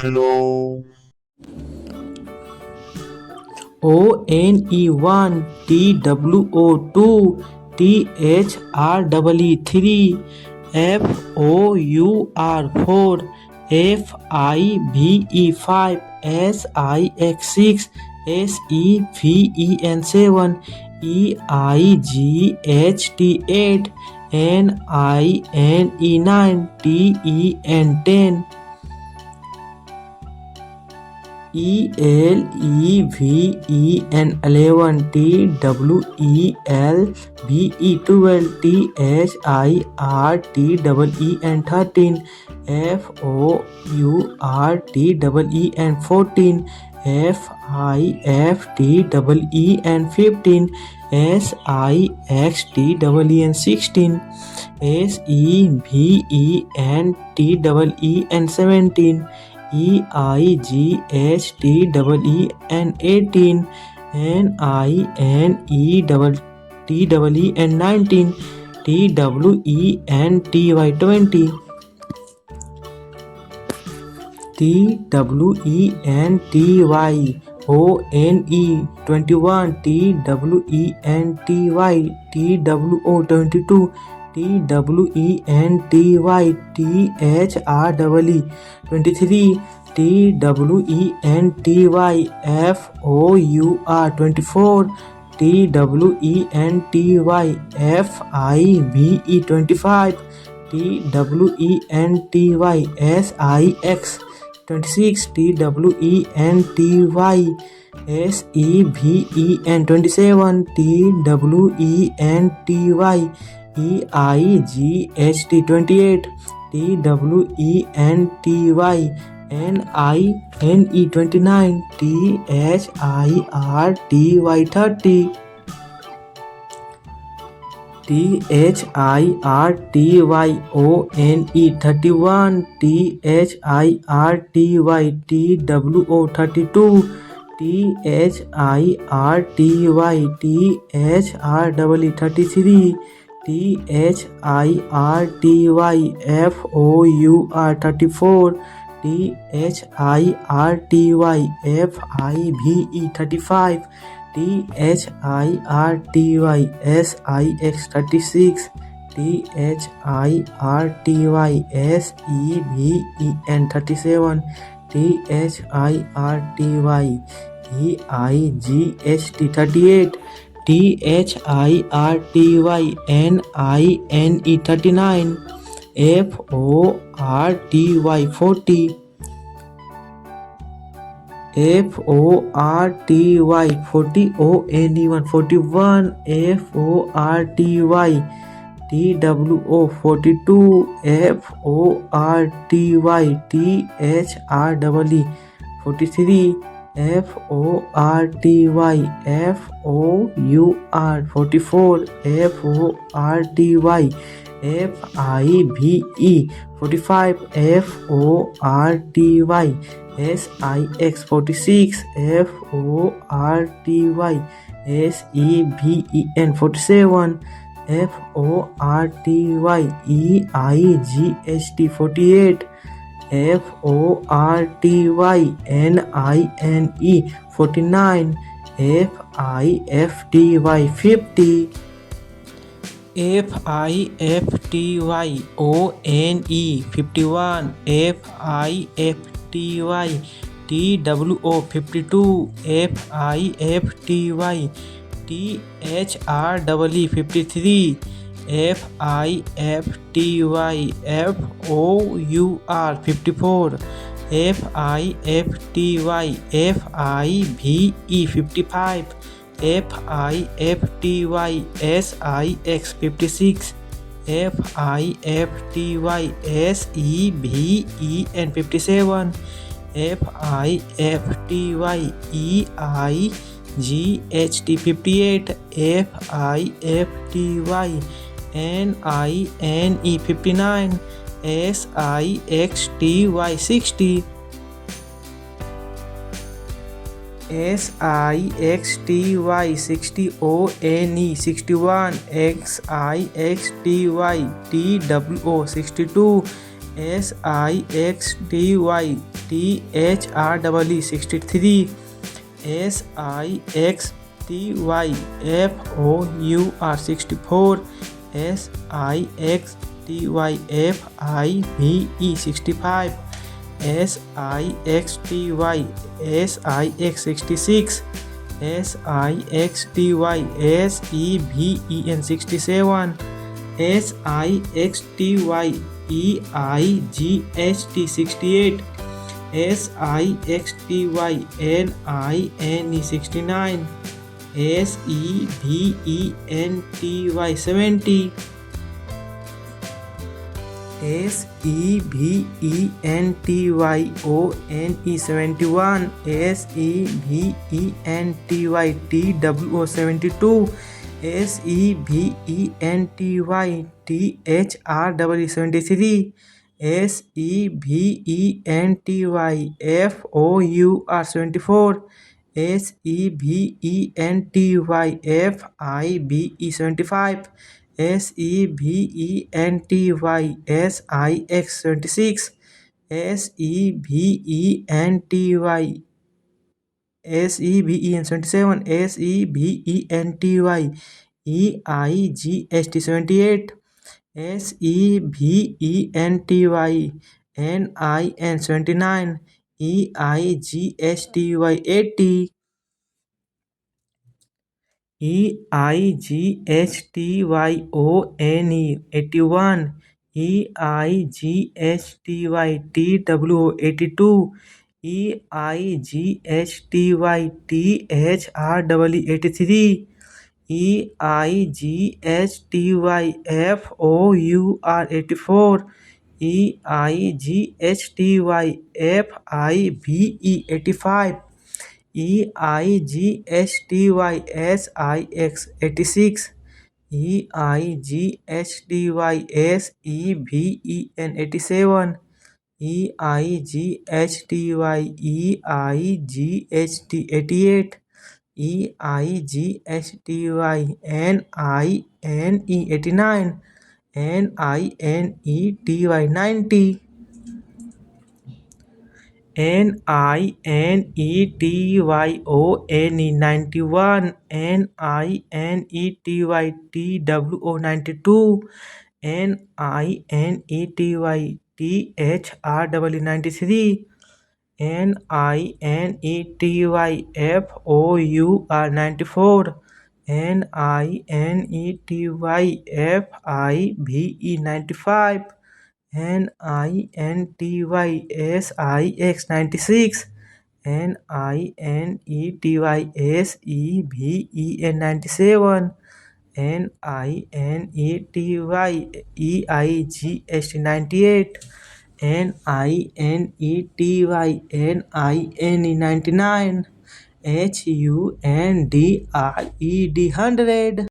Hello. ONE1 TWO2 THREE 3 FOUR4 FIVE5 SIX6 SEVEN7 EIGHT8 NINE TEN10 ELEVEN TWELVE12 THIRTEN 13 FOURTEN 14 FIFTEN 16 SEVEN17 EIGHTEN 18 NINETEN 20 TWENTY 21 TWO22 THREE 23 FOUR 24 FIVE 25 SIX 26 SEVEN 27 EIGHT 28 NINE 29 THIRTY 31 THIRTY THIRTY 33 THIRTY FOUR 34 THIRTY 35 SIX 36 THIRTY 37 EIGHT 38 THIRTY 39 FORTY 40 FORTY 40 ONE1 41 FORTY TWO 42 FORTY THREE 43 FORTY FOUR 44 FORTY FIVE 45 FORTY SIX 46 FORTY SEVEN 47 FORTY EIGHT 48 FORTY NINE 49 FIFTY 50 FIFTY ONE 51 FIFTY TWO 52 FIFTY THREE 53 FIFTY FOUR 54 FIFTY FIVE 55 FIFTY SIX 56 FIFTY SEVEN 57 FIFTY EIGHT 58 FIFTY NINE 59 SIXTY 60 SIXTY 60 ONE 61 XIXTY TWO 62 SIXTY THREE 64 64 SIXTYFIVE 65 SIXTY 66 SIXTY SEVEN 67 SIXTYEIGHT 68 SIXTYNINE 69 SEVENTY 70 SEVENTYONE 71 SEVENTYTWO 72 SEVENTYTHRW 73 SEVENTYFOUR 74 SEVENTYFIVE 75 SEVENTYSIX 76 SEVENTY SEVEN 77 SEVENTYEIGHT 78 SEVENTYNIN 79 EIGHTY 80 EIGHTYONE 81 EIGHTYTWO 82 EIGHTYTHRW 83 EIGHTYFOUR 84 EIGHTYFIVE 85 EIGHTYSIX 86 EIGHTYSEVEN 87 EIGHTYEIGHT 88 EIGHTYNINE 89 NINETY 90 NINETYONE 91 NINETYTWO 92 NINETYTHRW 93 NINETYFOUR 94 NINETYFIVE 95 NINTYSIX 96 NINETYSEVEN 97 NINETYEIGHT 98 NINETYNINE 99 HUNDRED 100